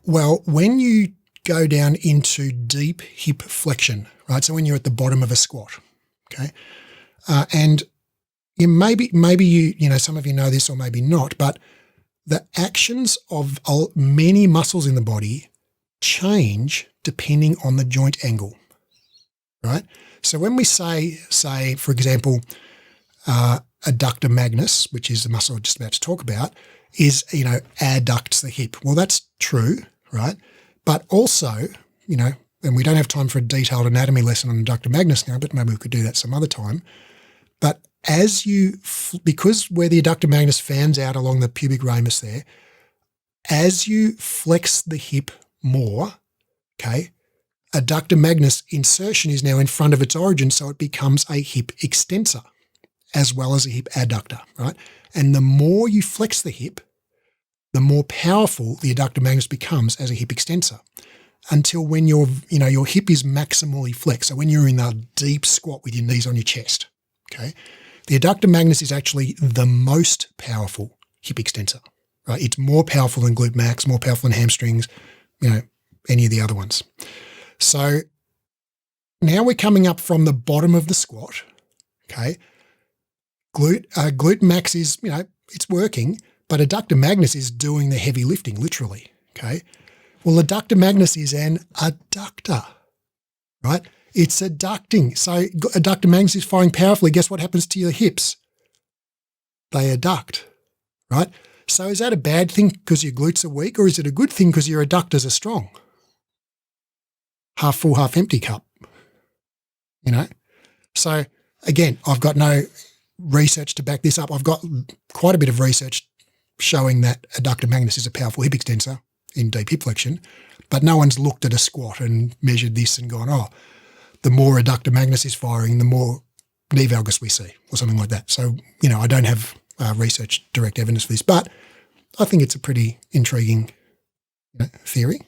Well, when you go down into deep hip flexion, right? So when you're at the bottom of a squat, okay, and maybe you know some of you know this or maybe not, but the actions of many muscles in the body change depending on the joint angle, right? So when we say for example, adductor magnus, which is the muscle I'm just about to talk about, is, you know, adducts the hip. Well, that's true, right? But also, you know, and we don't have time for a detailed anatomy lesson on adductor magnus now, but maybe we could do that some other time. But as you, because where the adductor magnus fans out along the pubic ramus there, as you flex the hip more, okay, adductor magnus insertion is now in front of its origin, so it becomes a hip extensor as well as a hip adductor, right? And the more you flex the hip, the more powerful the adductor magnus becomes as a hip extensor, until when your hip is maximally flexed. So when you're in a deep squat with your knees on your chest, okay, the adductor magnus is actually the most powerful hip extensor, right? It's more powerful than glute max, more powerful than hamstrings, you know, any of the other ones. So now we're coming up from the bottom of the squat, okay. Glute max is, you know, it's working, but adductor magnus is doing the heavy lifting, literally, okay? Well, adductor magnus is an adductor, right? It's adducting. So adductor magnus is firing powerfully. Guess what happens to your hips? They adduct, right? So is that a bad thing because your glutes are weak, or is it a good thing because your adductors are strong? Half full, half empty cup, you know? So again, I've got no research to back this up. I've got quite a bit of research showing that adductor magnus is a powerful hip extensor in deep hip flexion, but no one's looked at a squat and measured this and gone, oh, the more adductor magnus is firing, the more knee valgus we see, or something like that. So, you know, I don't have research direct evidence for this, but I think it's a pretty intriguing, you know, theory.